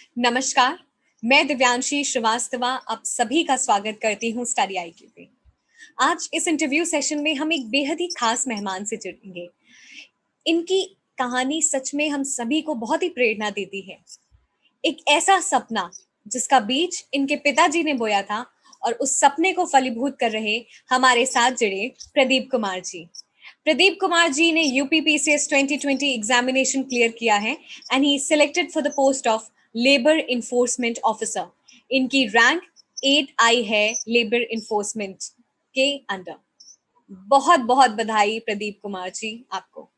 नमस्कार, मैं दिव्यांशी श्रीवास्तवा आप सभी का स्वागत करती हूँ स्टडी आईक्यू पे। आज इस इंटरव्यू सेशन में हम एक बेहद ही खास मेहमान से जुड़ेंगे। इनकी कहानी सच में हम सभी को बहुत ही प्रेरणा देती है। एक ऐसा सपना जिसका बीज इनके पिताजी ने बोया था और उस सपने को फलीभूत कर रहे हमारे साथ जुड़े प्रदीप कुमार जी। प्रदीप कुमार जी ने यूपीपीसीएस 2020 एग्जामिनेशन क्लियर किया है and he selected for the post of labour enforcement officer. इनकी रैंक 8 आई है लेबर इन्फोर्समेंट के अंडर। बहुत बहुत बधाई प्रदीप कुमार जी आपको।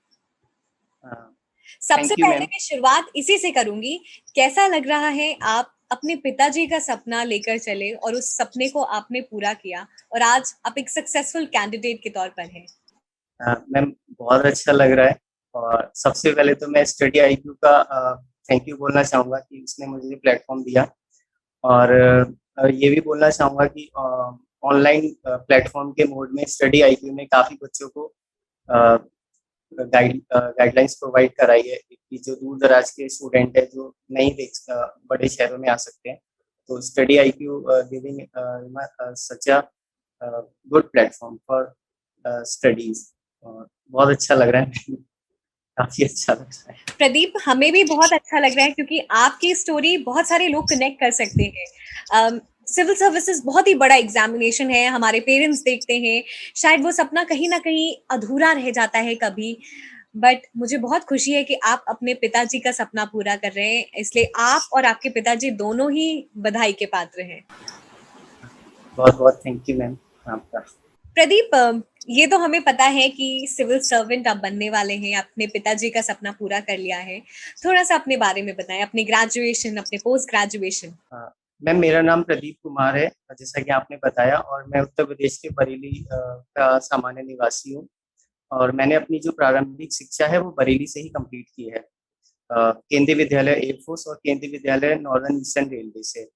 सबसे थैंक यू पहले मैम। मैं शुरुआत इसी से करूंगी। कैसा लग रहा है आप अपने पिताजी का सपना लेकर चले और उस सपने को आपने पूरा किया और आज आप एक सक्सेसफुल कैंडिडेट के तौर पर हैं। मैम बहुत अच्छा लग रहा है और सबसे पहले तो मैं स्टडी आईक्यू का थैंक यू बोलना चाहूँगा कि उसने मुझे प्लेटफॉर्म दिया और ये भी बोलना चाहूँगा कि ऑनलाइन प्लेटफॉर्म के मोड में स्टडी आईक्यू ने काफ़ी बच्चों को गाइडलाइंस प्रोवाइड कराई है कि जो दूर दराज के स्टूडेंट है जो नहीं देख बड़े शहरों में आ सकते हैं, तो study IQ giving such a good platform for studies और बहुत अच्छा लग रहा है। काफी अच्छा लग रहा है। प्रदीप, हमें भी बहुत अच्छा लग रहा है क्योंकि आपकी स्टोरी बहुत सारे लोग कनेक्ट कर सकते हैं। सिविल सर्विसेज बहुत ही बड़ा एग्जामिनेशन है, हमारे पेरेंट्स देखते हैं, शायद वो सपना कहीं ना कहीं अधूरा रह जाता है कभी। बट मुझे बहुत खुशी है कि आप अपने पिताजी का सपना पूरा कर रहे हैं, इसलिए आप और आपके पिताजी दोनों ही बधाई के पात्र हैं। बहुत बहुत थैंक यू मैम आपका। प्रदीप, ये तो हमें पता है कि सिविल सर्वेंट आप बनने वाले हैं, अपने पिताजी का सपना पूरा कर लिया है। थोड़ा सा अपने बारे में बताएं, अपने ग्रेजुएशन, अपने पोस्ट ग्रेजुएशन। मैम मेरा नाम प्रदीप कुमार है, जैसा कि आपने बताया, और मैं उत्तर प्रदेश के बरेली का सामान्य निवासी हूँ और मैंने अपनी जो प्रारंभिक शिक्षा है वो बरेली से ही कंप्लीट की है, केंद्रीय विद्यालय एयरफोर्स और केंद्रीय विद्यालय नॉर्दर्न ईस्टर्न रेलवे से।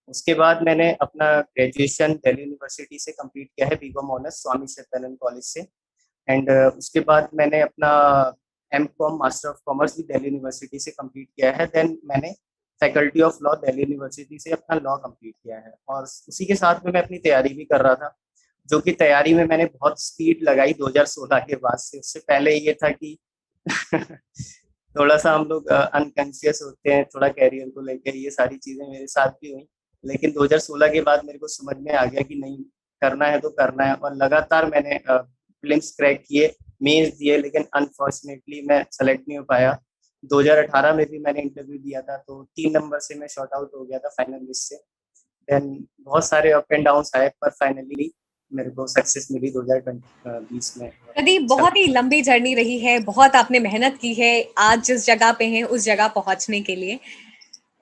उसके बाद मैंने अपना ग्रेजुएशन दिल्ली यूनिवर्सिटी से कंप्लीट किया है, BCom honours Swami Chittanand college से। एंड उसके बाद मैंने अपना M Com master of commerce भी दिल्ली यूनिवर्सिटी से कंप्लीट किया है। देन मैंने faculty of law Delhi university से अपना लॉ कंप्लीट किया है और उसी के साथ में मैं अपनी तैयारी भी कर रहा था, जो कि तैयारी में मैंने बहुत स्पीड लगाई 2016 के बाद से। उससे पहले ये था कि थोड़ा सा हम लोग अनकॉन्शियस होते हैं थोड़ा कैरियर को लेकर, ये सारी चीजें मेरे साथ भी हुई। लेकिन 2016 के बाद मेरे को समझ में आ गया कि नहीं, करना है तो करना है, और लगातार मैंने प्रीलिम्स क्रैक किए, मेंस दिए, लेकिन अनफॉर्चुनेटली मैं सेलेक्ट नहीं हो पाया। 2018 में भी मैंने इंटरव्यू दिया था तो 3 नंबर से मैं शॉर्ट आउट हो गया था फाइनल लिस्ट से। देन बहुत सारे अप एंड डाउन आए पर फाइनली मेरे को सक्सेस मिली 2020 में। प्रदीप, अच्छा बहुत लगा। ही लंबी जर्नी रही है, बहुत आपने मेहनत की है आज जिस जगह पे हैं उस जगह पहुंचने के लिए।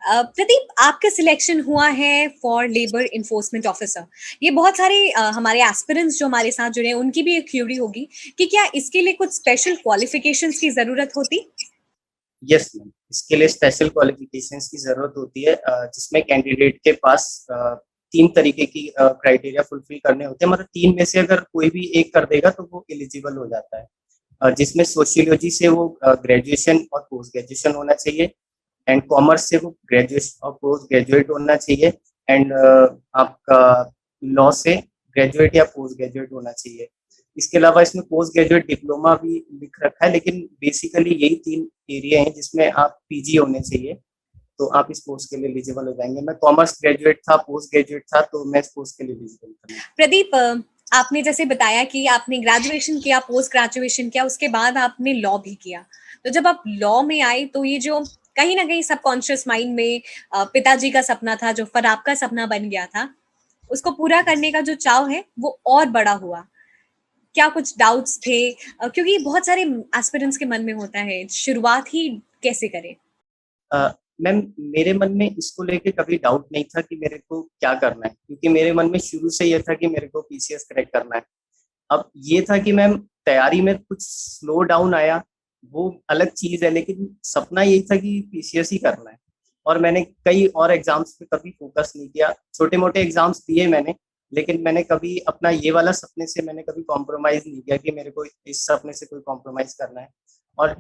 प्रदीप, आपका सिलेक्शन हुआ है फॉर लेबर इन्फोर्समेंट ऑफिसर। ये बहुत सारे हमारे एस्पिरेंट्स जो हमारे साथ जुड़े हैं उनकी भी एक क्यूरी होगी कि क्या इसके लिए कुछ स्पेशल क्वालिफिकेशंस की जरूरत होती। यस मैम, इसके लिए स्पेशल क्वालिफिकेशंस की जरूरत होती है, जिसमें कैंडिडेट के पास 3 तरीके की क्राइटेरिया फुलफिल करने होते हैं। मतलब 3 में से अगर कोई भी एक कर देगा तो वो एलिजिबल हो जाता है, जिसमें सोशियोलॉजी से वो ग्रेजुएशन और पोस्ट ग्रेजुएशन होना चाहिए, एंड कॉमर्स से वो ग्रेजुएशन और पोस्ट ग्रेजुएट होना चाहिए, एंड आपका लॉ से ग्रेजुएट या पोस्ट ग्रेजुएट होना चाहिए। इसके अलावा इसमें पोस्ट ग्रेजुएट डिप्लोमा भी लिख रखा है, लेकिन बेसिकली यही 3 एरिया हैं जिसमें आप पीजी होने चाहिए, तो आप इस पोस्ट के लिए एलिजिबल हो जाएंगे। मैं कॉमर्स ग्रेजुएट था, पोस्ट ग्रेजुएट था, तो मैं इस पोस्ट के लिए एलिजिबल था। प्रदीप, आपने जैसे बताया कि आपने ग्रेजुएशन किया, पोस्ट ग्रेजुएशन किया, उसके बाद आपने लॉ भी किया। तो जब आप लॉ में आए तो ये जो कहीं ना कहीं सबकॉन्शियस माइंड में पिताजी का सपना था, जो फिर आपका सपना बन गया था, उसको पूरा करने का जो चाव है वो और बड़ा हुआ। क्या कुछ डाउट्स थे? क्योंकि बहुत सारे एस्पिरेंट्स के मन में होता है शुरुआत ही कैसे करें। मैम मेरे मन में इसको लेके कभी डाउट नहीं था कि मेरे को क्या करना है, क्योंकि मेरे मन में शुरू से ये था कि मेरे को पीसीएस क्रैक करना है। अब ये था कि मैम तैयारी में कुछ स्लो डाउन आया, वो अलग चीज है, लेकिन सपना यही था कि पीसीएस ही करना है। और मैंने कई और एग्जाम्स पे कभी फोकस नहीं किया, छोटे मोटे एग्जाम्स दिए मैंने, लेकिन मैंने कभी अपना ये वाला सपने से मैंने कभी कॉम्प्रोमाइज नहीं किया कि मेरे को इस सपने से कोई कॉम्प्रोमाइज करना है। और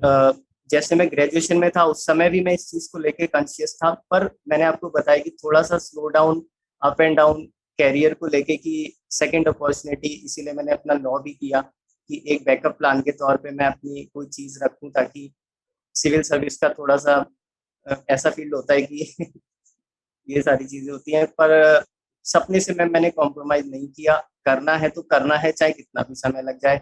जैसे मैं ग्रेजुएशन में था उस समय भी मैं इस चीज को लेके कॉन्शियस था, पर मैंने आपको बताया कि थोड़ा सा slow down, up and down career को लेके कि सेकंड अपॉर्चुनिटी, इसीलिए मैंने अपना लॉ भी किया कि एक बैकअप प्लान के तौर पे मैं अपनी कोई चीज रखूं, ताकि सिविल सर्विस का थोड़ा सा ऐसा फील्ड होता है कि ये सारी चीजें होती हैं, पर सपने से मैंने कॉम्प्रोमाइज नहीं किया। करना है तो करना है, चाहे कितना भी समय लग जाए।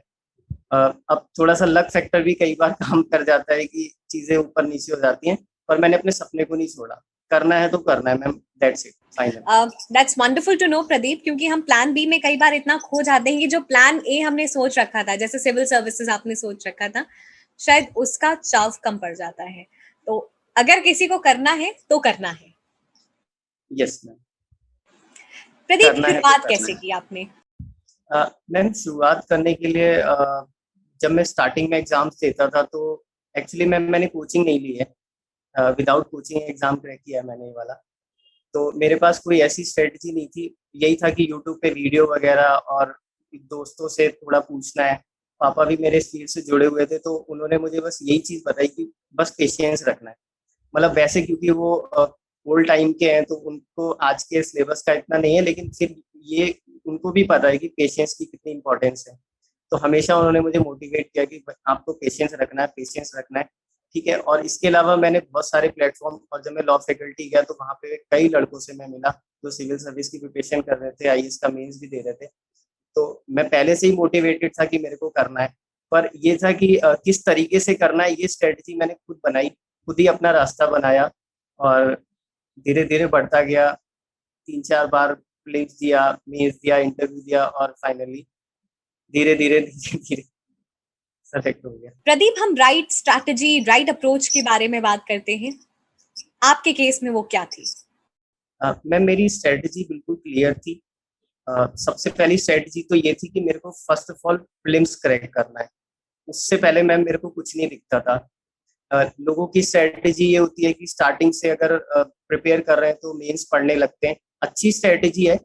अब थोड़ा सा लक फैक्टर भी कई बार काम कर जाता है कि चीजें ऊपर नीचे हो जाती हैं, पर मैंने अपने सपने को नहीं छोड़ा। करना है तो करना है ma'am, that's it, final. That's wonderful to know Pradeep, क्योंकि हम प्लान बी में कई बार इतना खो जाते हैं कि जो प्लान ए हमने सोच रखा था, जैसे सिविल सर्विसेज आपने सोच रखा था, शायद उसका चाव कम पड़ जाता है। तो अगर किसी को करना है तो करना है। यस मैम, प्रदीप, करना है तो शुरुआत करना कैसे है। की आपने? मैम शुरुआत करने के लिए जब मैं स्टार्टिंग में एग्जाम्स देता था तो एक्चुअली मैंने कोचिंग नहीं ली है। विदाउट कोचिंग एग्जाम क्रैक किया है मैंने ये वाला। तो मेरे पास कोई ऐसी स्ट्रेटजी नहीं थी, यही था कि यूट्यूब पे वीडियो वगैरह और दोस्तों से थोड़ा पूछना है। पापा भी मेरे इस फील्ड से जुड़े हुए थे, तो उन्होंने मुझे बस यही चीज बताई कि बस पेशेंस रखना है। मतलब वैसे क्योंकि वो ओल्ड टाइम के हैं तो उनको आज के सिलेबस का इतना नहीं है, लेकिन फिर ये उनको भी पता है कि पेशेंस की कितनी इंपॉर्टेंस है। तो हमेशा उन्होंने मुझे मोटिवेट किया कि आपको पेशेंस रखना है, पेशेंस रखना है। ठीक है। और इसके अलावा मैंने बहुत सारे प्लेटफॉर्म, और जब मैं लॉ फैकल्टी गया तो वहाँ पे कई लड़कों से मैं मिला जो सिविल सर्विस की प्रिपरेशन कर रहे थे, आईएएस का मेंस भी दे रहे थे। तो मैं पहले से ही मोटिवेटेड था कि मेरे को करना है। पर ये था कि किस तरीके से करना है, ये स्ट्रेटजी मैंने खुद बनाई, खुद ही अपना रास्ता बनाया, और धीरे धीरे बढ़ता गया। 3-4 बार प्लेस दिया, मेंस दिया, इंटरव्यू दिया, और फाइनली धीरे धीरे धीरे धीरे सेलेक्ट हो गया। प्रदीप, हम राइट स्ट्रैटेजी, राइट अप्रोच के बारे में बात करते हैं। आपके केस में वो क्या थी? मैम मेरी स्ट्रेटजी बिल्कुल क्लियर थी। सबसे पहली स्ट्रेटजी तो ये थी कि मेरे को first of all prelims crack करना है। उससे पहले मैम मेरे को कुछ नहीं दिखता था। लोगों की स्ट्रेटजी ये होती है कि स्टार्टिंग से अगर प्रिपेयर कर रहे हैं तो मेंस पढ़ने लगते हैं। अच्छी स्ट्रेटजी है,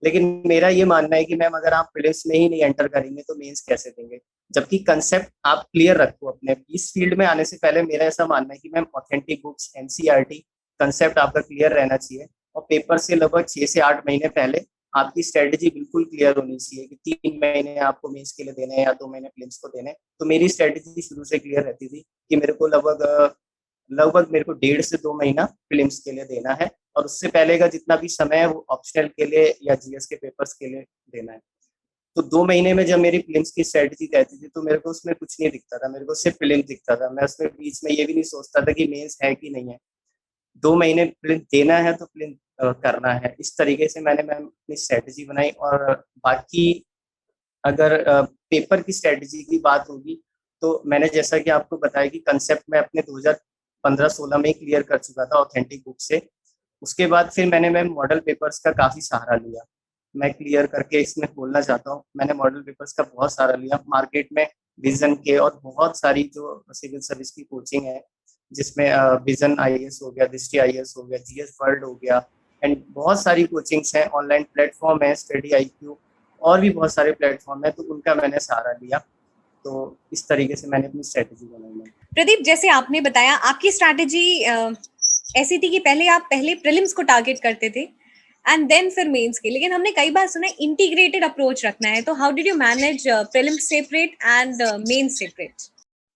लेकिन मेरा ये मानना है कि मैम अगर आप प्रीलिम्स में ही नहीं एंटर करेंगे तो मेंस कैसे देंगे। जबकि कंसेप्ट आप क्लियर रखो अपने इस फील्ड में आने से पहले, मेरा ऐसा मानना है कि ma'am authentic books, NCERT concept आपका क्लियर रहना चाहिए। और पेपर से लगभग 6 से 8 महीने पहले आपकी स्ट्रेटजी बिल्कुल क्लियर होनी चाहिए कि 3 महीने आपको मेंस के लिए देने हैं या 2 महीने प्रीलिम्स को देने हैं। तो मेरी स्ट्रेटजी शुरू से क्लियर रहती थी कि मेरे को लगभग मेरे को 1.5 से 2 महीना प्रीलिम्स के लिए देना है, और उससे पहले का जितना भी समय है वो ऑप्शनल के लिए या जीएस के पेपर्स के लिए देना है। तो 2 महीने में जब मेरी प्रीलिम्स की स्ट्रेटजी रहती थी तो मेरे को उसमें कुछ नहीं दिखता था, मेरे को सिर्फ प्रीलिम्स दिखता था। मैं उसमें बीच में ये भी नहीं सोचता था कि मेंस है कि नहीं है। 2 महीने प्रीलिम्स देना है तो प्रीलिम्स करना है। इस तरीके से मैंने मैम अपनी स्ट्रेटजी बनाई। और बाकी अगर पेपर की स्ट्रेटजी की बात होगी तो मैंने जैसा कि आपको बताया कि कंसेप्ट में अपने 2015-16 में क्लियर कर चुका था ऑथेंटिक बुक से। उसके बाद फिर मैंने मैम मॉडल पेपर्स का काफ़ी सहारा लिया। मैं क्लियर करके इसमें बोलना चाहता हूँ, मैंने मॉडल पेपर्स का बहुत सहारा लिया। मार्केट में विजन के और बहुत सारी जो सिविल सर्विस की कोचिंग है, जिसमें विजन आईएएस हो गया, दृष्टि आईएएस हो गया, जीएस वर्ल्ड हो गया, एंड बहुत सारी कोचिंग्स हैं, ऑनलाइन प्लेटफॉर्म है, स्टडी आईक्यू, और भी बहुत सारे प्लेटफॉर्म है, तो उनका मैंने सहारा लिया। तो इस तरीके से मैंने अपनी स्ट्रेटेजी बनाई है। प्रदीप, जैसे आपने बताया, आपकी स्ट्रैटेजी ऐसी थी कि पहले आप पहले प्रीलिम्स को टारगेट करते थे एंड देन फिर मेंस के, लेकिन हमने कई बार सुना है इंटीग्रेटेड अप्रोच रखना है। तो how did you manage prelims separate and mains separate?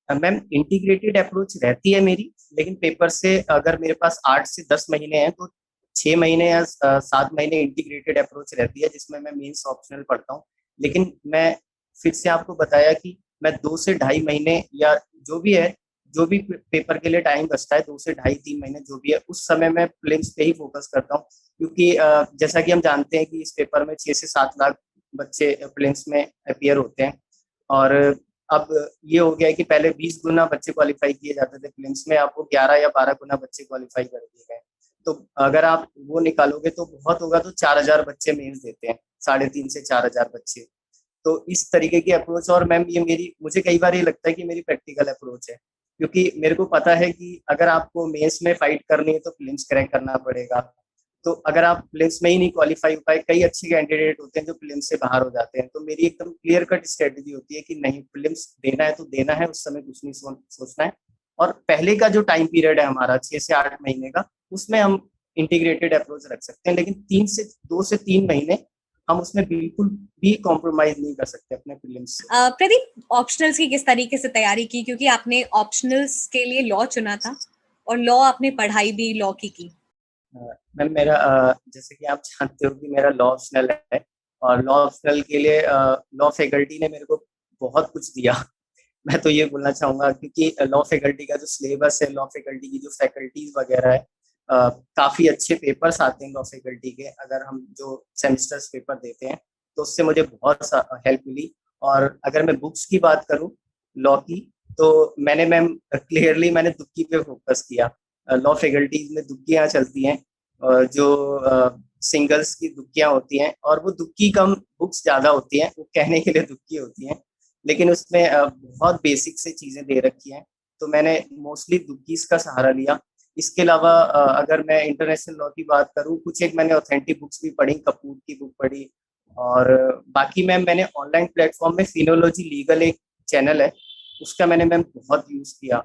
Ma'am integrated approach रहती है मेरी, लेकिन पेपर से अगर मेरे पास 8 से 10 महीने हैं तो 6 महीने या 7 महीने इंटीग्रेटेड अप्रोच रहती है, जिसमें मैं मेंस ऑप्शनल पढ़ता हूँ। लेकिन मैं फिर से आपको बताया कि मैं 2 से ढाई महीने या जो भी है, जो भी पेपर के लिए टाइम बचता है, 2 से ढाई 3 महीने जो भी है, उस समय मैं प्रीलिम्स पे ही फोकस करता हूँ। क्योंकि जैसा कि हम जानते हैं कि इस पेपर में 6 से 7 लाख बच्चे प्रीलिम्स में अपियर होते हैं। और अब ये हो गया है कि पहले 20 गुना बच्चे क्वालिफाई किए जाते थे प्रीलिम्स में, अब वो 11 या 12 गुना बच्चे क्वालिफाई कर दिए गए। तो अगर आप वो निकालोगे तो बहुत होगा तो 4,000 बच्चे मेंस देते हैं, 3,500 से 4,000 बच्चे। तो इस तरीके की अप्रोच, और मैम ये मेरी, मुझे कई बार ये लगता है कि मेरी प्रैक्टिकल अप्रोच है, क्योंकि मेरे को पता है कि अगर आपको मेंस में फाइट करनी है तो प्रीलिम्स क्रैक करना पड़ेगा। तो अगर आप प्रीलिम्स में ही नहीं क्वालिफाई हो पाए, कई अच्छे कैंडिडेट होते हैं जो प्रीलिम्स से बाहर हो जाते हैं। तो मेरी एकदम क्लियर कट स्ट्रेटजी होती है कि नहीं, प्रीलिम्स देना है तो देना है, उस समय कुछ नहीं सोचना है। और पहले का जो टाइम पीरियड है हमारा 6 से 8 महीने का, उसमें हम इंटीग्रेटेड अप्रोच रख सकते हैं, लेकिन 2 से 3 महीने हम उसमें बिल्कुल भी कॉम्प्रोमाइज नहीं कर सकते अपने प्रीलिम्स से। प्रदीप, ऑप्शनल्स की किस तरीके से तैयारी की, क्योंकि आपने ऑप्शनल्स के लिए लॉ चुना था और लॉ आपने पढ़ाई भी लॉ की। मैम मेरा जैसे कि आप जानते हो कि मेरा लॉ ऑप्शनल है, और लॉ ऑप्शनल के लिए लॉ फैकल्टी ने मेरे को बहुत कुछ दिया। मैं तो ये बोलना चाहूंगा, क्योंकि लॉ फैकल्टी का जो सिलेबस है, लॉ फैकल्टी की जो फैकल्टीज वगैरह है, काफी अच्छे पेपर्स आते हैं लॉ फैकल्टी के। अगर हम जो सेमेस्टर्स पेपर देते हैं तो उससे मुझे बहुत हेल्प मिली। और अगर मैं बुक्स की बात करूँ लॉ की, तो मैंने मैम क्लियरली मैंने दुक्की पे फोकस किया। लॉ फैकल्टीज में दुक्कियां चलती हैं, जो सिंगल्स की दुक्कियां होती हैं, और वो दुक्की कम, बुक्स ज्यादा होती हैं, वो कहने के लिए दुक्की होती हैं, लेकिन उसमें बहुत बेसिक से चीजें दे रखी हैं। तो मैंने मोस्टली दुक्कीज का सहारा लिया। इसके अलावा अगर मैं इंटरनेशनल लॉ की बात करूँ, कुछ एक मैंने ऑथेंटिक बुक्स भी पढ़ी, कपूर की बुक पढ़ी। और बाकी मैम मैंने ऑनलाइन प्लेटफॉर्म में फिनोलॉजी लीगल एक चैनल है, उसका मैंने मैम बहुत यूज किया।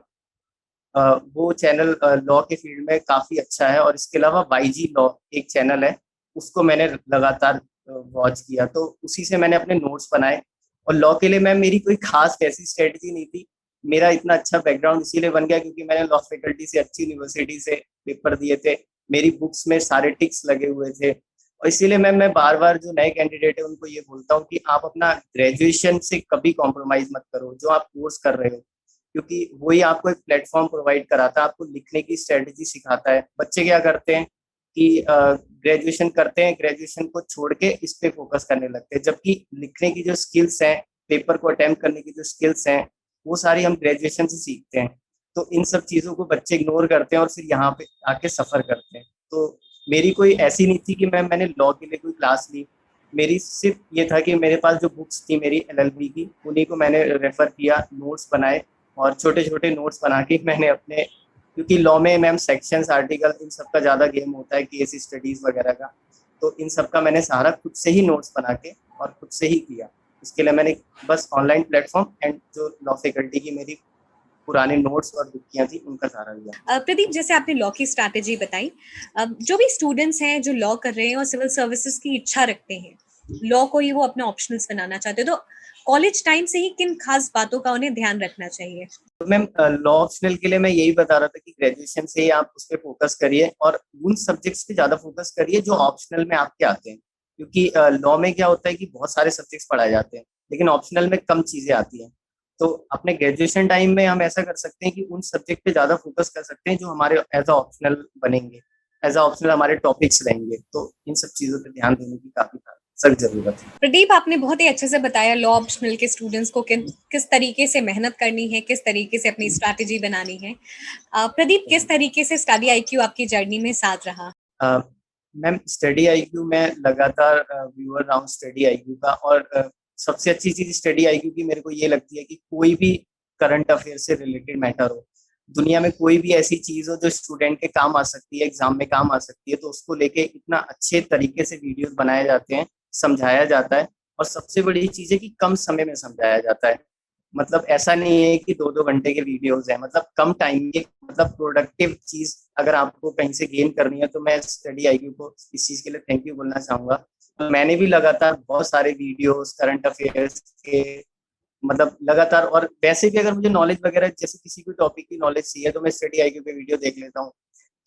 वो चैनल लॉ के फील्ड में काफी अच्छा है। और इसके अलावा वाईजी लॉ एक चैनल है, उसको मैंने लगातार वॉच किया, तो उसी से मैंने अपने नोट्स बनाए। और लॉ के लिए मैम मेरी कोई खास वैसी स्ट्रेटजी नहीं थी। मेरा इतना अच्छा बैकग्राउंड इसीलिए बन गया क्योंकि मैंने लॉ फैकल्टी से, अच्छी यूनिवर्सिटी से पेपर दिए थे। मेरी बुक्स में सारे टिक्स लगे हुए थे। और इसीलिए मैम मैं बार बार जो नए कैंडिडेट है उनको ये बोलता हूँ कि आप अपना ग्रेजुएशन से कभी कॉम्प्रोमाइज मत करो, जो आप कोर्स कर रहे हो, क्योंकि वही आपको एक प्लेटफॉर्म प्रोवाइड कराता है, आपको लिखने की स्ट्रेटेजी सिखाता है। बच्चे क्या करते हैं कि ग्रेजुएशन करते हैं, ग्रेजुएशन को छोड़ के इस पे फोकस करने लगते हैं, जबकि लिखने की जो स्किल्स हैं, पेपर को अटेम्प्ट करने की जो स्किल्स हैं, वो सारी हम ग्रेजुएशन से सीखते हैं। तो इन सब चीज़ों को बच्चे इग्नोर करते हैं और फिर यहाँ पे आके सफ़र करते हैं। तो मेरी कोई ऐसी नहीं थी कि मैंने लॉ के लिए कोई क्लास ली। मेरी सिर्फ ये था कि मेरे पास जो बुक्स थी मेरी एलएलबी की, उन्हीं को मैंने रेफर किया, नोट्स बनाए, और छोटे छोटे नोट्स बना के मैंने अपने, क्योंकि लॉ में मैम सेक्शंस, आर्टिकल, इन सब का ज़्यादा गेम होता है, केस स्टडीज़ वगैरह का। तो इन सब का मैंने सहारा खुद से ही नोट्स बना के और खुद से ही किया। इसके लिए मैंने बस ऑनलाइन प्लेटफॉर्म एंड जो लॉ फैकल्टी की मेरी पुरानी नोट्स और बुकियाँ थी उनका सहारा लिया। प्रदीप, जैसे आपने लॉ की स्ट्रैटेजी बताई, जो भी स्टूडेंट्स हैं जो लॉ कर रहे हैं और सिविल सर्विसेज की इच्छा रखते हैं, लॉ को ही वो अपना ऑप्शनल्स बनाना चाहते हैं, तो कॉलेज टाइम से ही किन खास बातों का उन्हें ध्यान रखना चाहिए? तो मैम लॉ ऑप्शनल के लिए मैं यही बता रहा था कि ग्रेजुएशन से ही आप उस पर फोकस करिए, और उन सब्जेक्ट्स पे ज़्यादा फोकस करिए जो ऑप्शनल में आपके आते हैं। क्योंकि लॉ में क्या होता है कि बहुत सारे सब्जेक्ट्स पढ़ाए जाते हैं, लेकिन ऑप्शनल में कम चीज़ें आती हैं। तो अपने ग्रेजुएशन टाइम में हम ऐसा कर सकते हैं कि उन सब्जेक्ट पे ज़्यादा फोकस कर सकते हैं जो हमारे एज अ ऑप्शनल बनेंगे, एज अ ऑप्शनल हमारे टॉपिक्स रहेंगे। तो इन सब चीज़ों पर ध्यान देने की काफ़ी सख्त जरूरत है। प्रदीप, आपने बहुत ही अच्छे से बताया लॉ ऑप्शनल के स्टूडेंट्स को किस तरीके से मेहनत करनी है, किस तरीके से अपनी स्ट्रैटेजी बनानी है। प्रदीप, किस तरीके से स्टडी आईक्यू आपकी जर्नी में साथ रहा? मैम स्टडी आईक्यू में लगातार व्यूअर रहा हूँ स्टडी आईक्यू का। और सबसे अच्छी चीज स्टडी आईक्यू की मेरे को ये लगती है कि कोई भी करंट अफेयर से रिलेटेड मैटर हो, दुनिया में कोई भी ऐसी चीज हो जो स्टूडेंट के काम आ सकती है, एग्जाम में काम आ सकती है, तो उसको लेके इतना अच्छे तरीके से वीडियोस बनाए जाते हैं, समझाया जाता है। और सबसे बड़ी चीज है कि कम समय में समझाया जाता है। मतलब ऐसा नहीं है कि 2-2 घंटे के वीडियोस हैं, मतलब कम टाइम के, मतलब प्रोडक्टिव चीज अगर आपको कहीं से गेन करनी है, तो मैं स्टडी आईक्यू को इस चीज के लिए थैंक यू बोलना चाहूंगा। तो मैंने भी लगातार बहुत सारे वीडियोस करंट अफेयर्स के, मतलब लगातार, और वैसे भी अगर मुझे नॉलेज वगैरह जैसे किसी भी टॉपिक की नॉलेज चाहिए तो मैं स्टडी आईक्यू पे वीडियो देख लेता हूँ।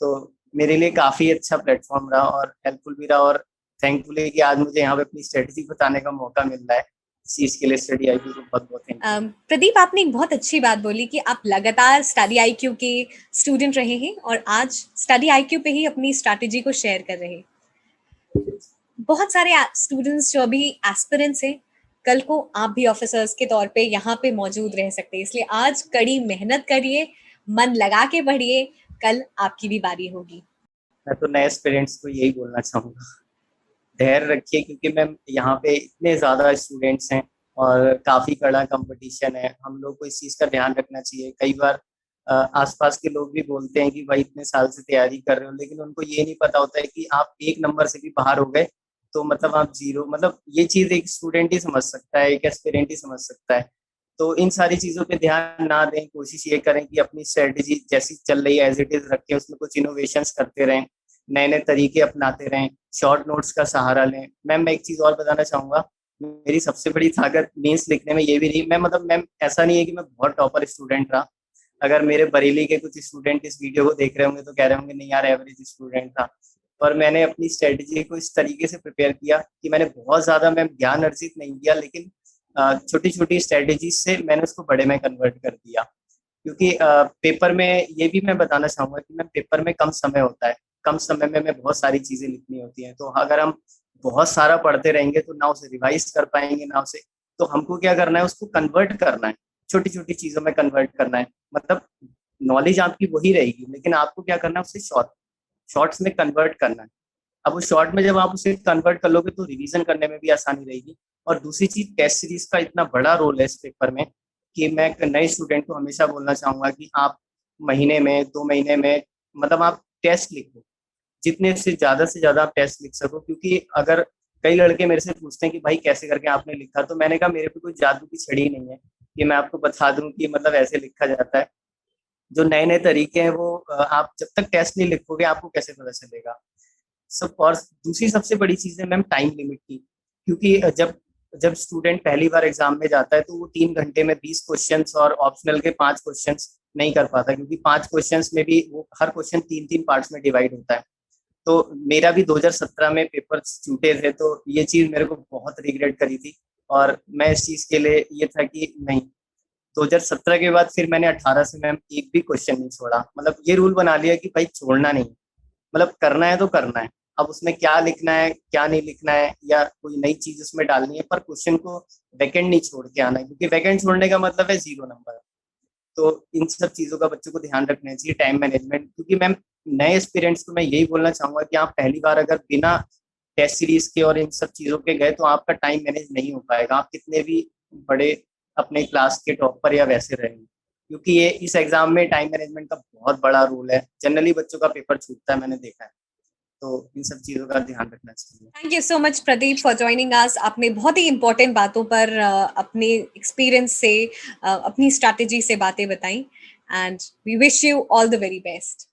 तो मेरे लिए काफी अच्छा प्लेटफॉर्म रहा और हेल्पफुल भी रहा। और थैंकफुल है कि आज मुझे यहाँ पे अपनी स्ट्रेटेजी बताने का मौका मिल रहा है। इस चीज के लिए स्टडी आईक्यू को बहुत बहुत थैंक यू। प्रदीप, आपने एक बहुत अच्छी बात बोली कि आप लगातार स्टडी आईक्यू के स्टूडेंट रहे हैं और आज स्टडी आईक्यू पे ही अपनी स्ट्रैटेजी को शेयर कर रहे हैं। बहुत सारे स्टूडेंट्स जो अभी एस्पिरेंट्स हैं, कल को आप भी ऑफिसर्स के तौर पे यहाँ पे मौजूद रह सकते हैं, इसलिए आज कड़ी मेहनत करिए, मन लगा के पढ़िए, कल आपकी भी बारी होगी। मैं तो नए पेरेंट्स को यही बोलना चाहूंगा, धैर्य रखिए, क्योंकि मैम यहाँ पे इतने ज्यादा स्टूडेंट्स हैं और काफी कड़ा कंपटीशन है। हम लोग को इस चीज का ध्यान रखना चाहिए। कई बार आसपास के लोग भी बोलते हैं कि भाई इतने साल से तैयारी कर रहे हो, लेकिन उनको ये नहीं पता होता है कि आप एक नंबर से भी बाहर हो गए तो मतलब आप जीरो, मतलब ये चीज एक स्टूडेंट ही समझ सकता है, एक एस्पिरेंट ही समझ सकता है। तो इन सारी चीजों पे ध्यान ना दें, कोशिश ये करें कि अपनी स्ट्रेटेजी जैसी चल रही है एज इट इज रखें, उसमें कुछ इनोवेशंस करते रहें, नए नए तरीके अपनाते रहें, शॉर्ट नोट्स का सहारा लें। मैम मैं एक चीज और बताना चाहूंगा, मेरी सबसे बड़ी ताकत मीन्स लिखने में ये भी रही। मैं मतलब मैम ऐसा नहीं है कि मैं बहुत टॉपर स्टूडेंट रहा। अगर मेरे बरेली के कुछ स्टूडेंट इस वीडियो को देख रहे होंगे तो कह रहे होंगे नहीं यार एवरेज स्टूडेंट था। पर मैंने अपनी स्ट्रेटजी को इस तरीके से प्रिपेयर किया कि मैंने बहुत ज्यादा मैम ज्ञान अर्जित नहीं किया, लेकिन छोटी छोटी स्ट्रेटेजीज से मैंने उसको बड़े में कन्वर्ट कर दिया। क्योंकि पेपर में ये भी मैं बताना चाहूंगा कि मैम पेपर में कम समय होता है, कम समय में हमें बहुत सारी चीजें लिखनी होती हैं। तो अगर हम बहुत सारा पढ़ते रहेंगे तो ना उसे रिवाइज कर पाएंगे ना उसे, तो हमको क्या करना है, उसको कन्वर्ट करना है, छोटी छोटी चीजों में कन्वर्ट करना है। मतलब नॉलेज आपकी वही रहेगी, लेकिन आपको क्या करना है, उसे शॉर्ट्स में कन्वर्ट करना है। अब उस शॉर्ट में जब आप उसे कन्वर्ट कर लोगे तो रिवीजन करने में भी आसानी रहेगी। और दूसरी चीज, टेस्ट सीरीज का इतना बड़ा रोल है इस पेपर में कि मैं एक नए स्टूडेंट को हमेशा बोलना चाहूंगा कि आप महीने में 2 महीने में मतलब आप टेस्ट लिखो, जितने से ज्यादा आप टेस्ट लिख सको। क्योंकि अगर कई लड़के मेरे से पूछते हैं कि भाई कैसे करके आपने लिखा, तो मैंने कहा मेरे पे कोई जादू की छड़ी नहीं है कि मैं आपको बता दूं कि मतलब ऐसे लिखा जाता है। जो नए नए तरीके हैं वो आप जब तक टेस्ट नहीं लिखोगे आपको कैसे पता चलेगा। सब। और दूसरी सबसे बड़ी चीज है मैम टाइम लिमिट की। क्योंकि जब जब स्टूडेंट पहली बार एग्जाम में जाता है तो वो 3 घंटे में 20 क्वेश्चंस और ऑप्शनल के 5 क्वेश्चंस नहीं कर पाता, क्योंकि 5 क्वेश्चंस में भी वो हर क्वेश्चन 3 3 पार्ट्स में डिवाइड होता है। तो मेरा भी 2017 में पेपर छूटे थे, तो ये चीज मेरे को बहुत रिग्रेट करी थी। और मैं इस चीज के लिए ये था कि नहीं, 2017 के बाद फिर मैंने 18 से मैम एक भी क्वेश्चन नहीं छोड़ा। मतलब ये रूल बना लिया कि भाई छोड़ना नहीं, मतलब करना है तो करना है। अब उसमें क्या लिखना है क्या नहीं लिखना है या कोई नई चीज उसमें डालनी है, पर क्वेश्चन को वैकेंट नहीं छोड़ के आना है, क्योंकि वैकेंट छोड़ने का मतलब है 0 नंबर। तो इन सब चीजों का बच्चों को ध्यान रखना चाहिए, टाइम मैनेजमेंट। क्योंकि मैम नए एस्पिरेंट्स को मैं यही बोलना चाहूंगा कि आप पहली बार अगर बिना टेस्ट सीरीज के और इन सब चीजों के गए तो आपका टाइम मैनेज नहीं हो पाएगा, आप कितने भी बड़े अपने क्लास के टॉपर या वैसे रहेंगे। क्योंकि ये इस एग्जाम में टाइम मैनेजमेंट का बहुत बड़ा रोल है, जनरली बच्चों का पेपर छूटता है, मैंने देखा है। तो इन सब चीजों का ध्यान रखना चाहिए। Thank you so much Pradeep for joining us. आपने बहुत ही इंपॉर्टेंट बातों पर अपने एक्सपीरियंस से अपनी स्ट्रैटेजी से बातें बताई, and we wish you all the very best.